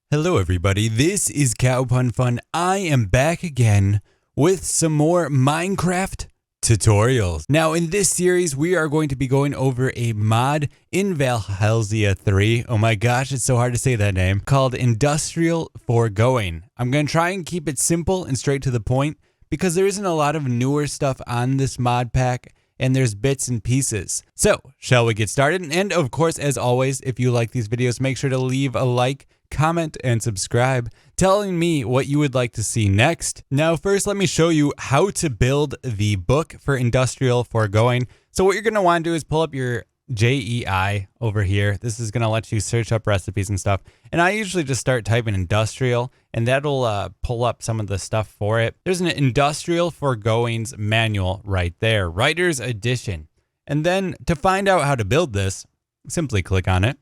Hello everybody, this is Cowpun Fun. I am back again with some more Minecraft tutorials. Now in this series, we are going to be going over a mod in Valhelsia 3. Oh my gosh, it's so hard to say that name. Called Industrial Foregoing. I'm going to try and keep it simple and straight to the point because there isn't a lot of newer stuff on this mod pack and there's bits and pieces. So, shall we get started? And of course, as always, if you like these videos, make sure to leave a like, comment, and subscribe, telling me what you would like to see next. Now, first, let me show you how to build the book for Industrial Foregoing. So what you're going to want to do is pull up your JEI over here. This is going to let you search up recipes and stuff. And I usually just start typing industrial, and that'll pull up some of the stuff for it. There's an Industrial Foregoing's manual right there, Writer's Edition. And then to find out how to build this, simply click on it.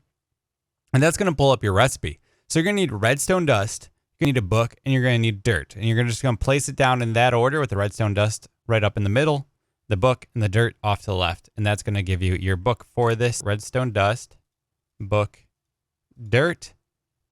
And that's going to pull up your recipe. So you're going to need redstone dust, you're going to need a book, and you're going to need dirt. And you're just going to place it down in that order with the redstone dust right up in the middle, the book, and the dirt off to the left. And that's going to give you your book for this. Redstone dust, book, dirt,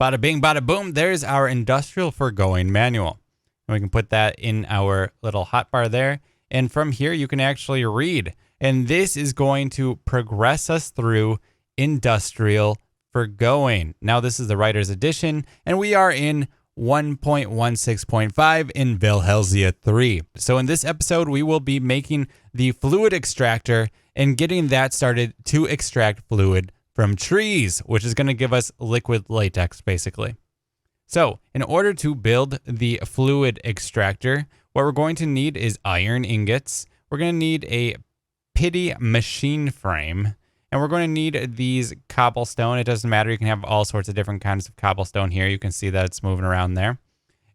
bada bing, bada boom. There's our Industrial Foregoing manual. And we can put that in our little hotbar there. And from here, you can actually read. And this is going to progress us through Industrial Foregoing. Now, this is the Writer's Edition, and we are in 1.16.5 in Velhelsia 3. So in this episode, we will be making the fluid extractor and getting that started to extract fluid from trees, which is going to give us liquid latex, basically. So in order to build the fluid extractor, what we're going to need is iron ingots. We're going to need a pity machine frame. And we're going to need these cobblestone. It doesn't matter. You can have all sorts of different kinds of cobblestone here. You can see that it's moving around there.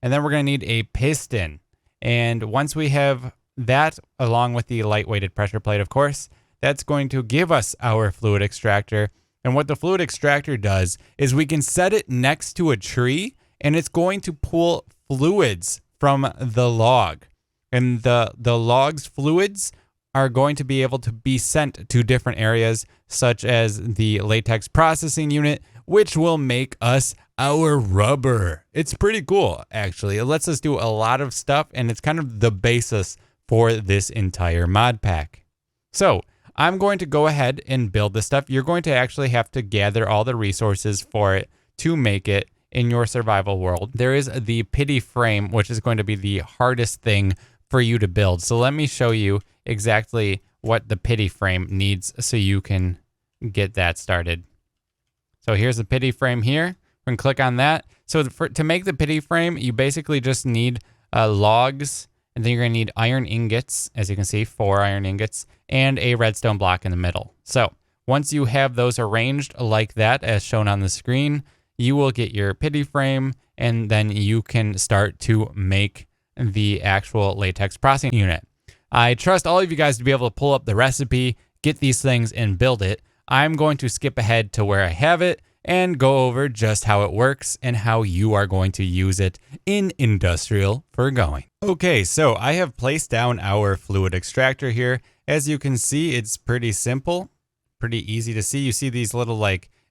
And then we're going to need a piston. And once we have that, along with the light-weighted pressure plate, of course, that's going to give us our fluid extractor. And what the fluid extractor does is we can set it next to a tree, and it's going to pull fluids from the log. And the log's fluids are going to be able to be sent to different areas, such as the latex processing unit, which will make us our rubber. It's pretty cool, actually. It lets us do a lot of stuff, and it's kind of the basis for this entire mod pack. So I'm going to go ahead and build this stuff. You're going to actually have to gather all the resources for it to make it in your survival world. There is the pity frame, which is going to be the hardest thing for you to build. So let me show you exactly what the pity frame needs so you can get that started. So here's the pity frame here. We're going to click on that. So to make the pity frame, you basically just need logs, and then you're going to need iron ingots, as you can see, 4 iron ingots, and a redstone block in the middle. So once you have those arranged like that, as shown on the screen, you will get your pity frame, and then you can start to make the actual latex processing unit. I trust all of you guys to be able to pull up the recipe, get these things, and build it. I'm going to skip ahead to where I have it and go over just how it works and how you are going to use it in Industrial Foregoing. Okay, so I have placed down our fluid extractor here. As you can see, it's pretty simple, pretty easy to see. You see these little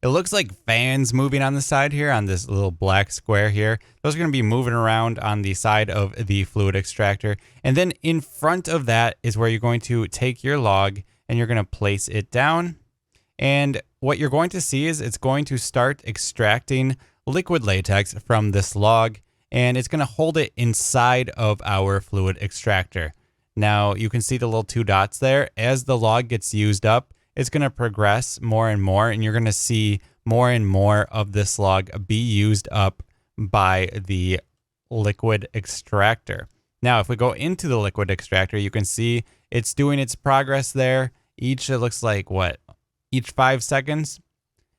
it looks like fans moving on the side here on this little black square here. Those are going to be moving around on the side of the fluid extractor. And then in front of that is where you're going to take your log and you're going to place it down. And what you're going to see is it's going to start extracting liquid latex from this log, and it's going to hold it inside of our fluid extractor. Now you can see the little 2 dots there. As the log gets used up, it's going to progress more and more, and you're going to see more and more of this log be used up by the liquid extractor. Now, if we go into the liquid extractor, you can see it's doing its progress there. It looks like, each 5 seconds,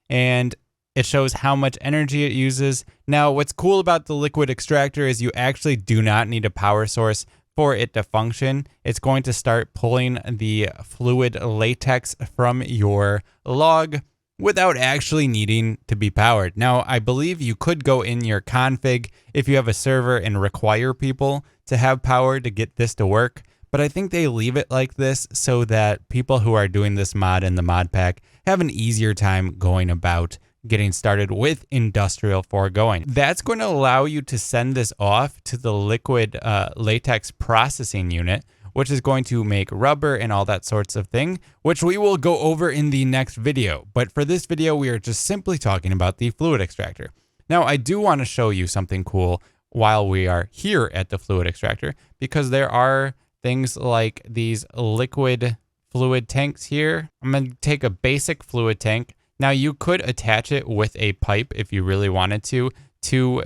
and it shows how much energy it uses. Now, what's cool about the liquid extractor is you actually do not need a power source for it to function. It's going to start pulling the fluid latex from your log without actually needing to be powered. Now, I believe you could go in your config if you have a server and require people to have power to get this to work. But I think they leave it like this so that people who are doing this mod in the mod pack have an easier time going about getting started with Industrial Foregoing. That's going to allow you to send this off to the liquid latex processing unit, which is going to make rubber and all that sorts of thing, which we will go over in the next video. But for this video, we are just simply talking about the fluid extractor. Now, I do want to show you something cool while we are here at the fluid extractor, because there are things like these liquid fluid tanks here. I'm going to take a basic fluid tank. Now, you could attach it with a pipe if you really wanted to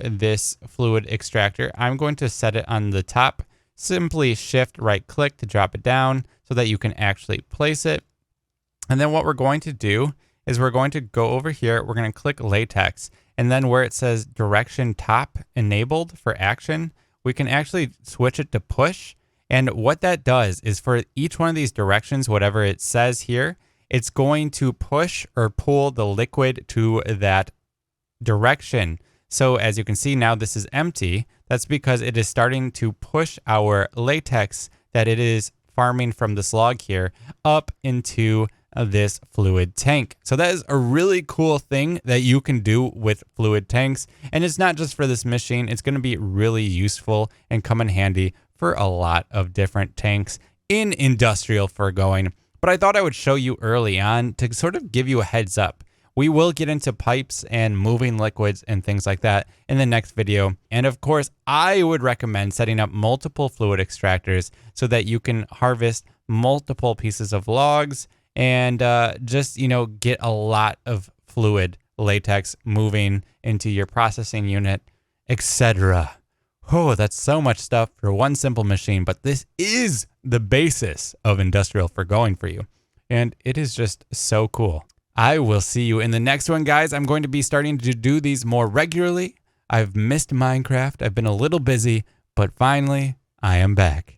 this fluid extractor. I'm going to set it on the top. Simply shift right click to drop it down so that you can actually place it. And then what we're going to do is we're going to go over here. We're going to click latex. And then where it says direction top enabled for action, we can actually switch it to push. And what that does is for each one of these directions, whatever it says here, it's going to push or pull the liquid to that direction. So as you can see now, this is empty. That's because it is starting to push our latex that it is farming from this log here up into this fluid tank. So that is a really cool thing that you can do with fluid tanks. And it's not just for this machine. It's going to be really useful and come in handy for a lot of different tanks in Industrial Foregoing. But I thought I would show you early on to sort of give you a heads up. We will get into pipes and moving liquids and things like that in the next video. And of course, I would recommend setting up multiple fluid extractors so that you can harvest multiple pieces of logs and just, get a lot of fluid latex moving into your processing unit, etc. Oh, that's so much stuff for one simple machine, but this is the basis of Industrial Foregoing for you. And it is just so cool. I will see you in the next one, guys. I'm going to be starting to do these more regularly. I've missed Minecraft. I've been a little busy, but finally, I am back.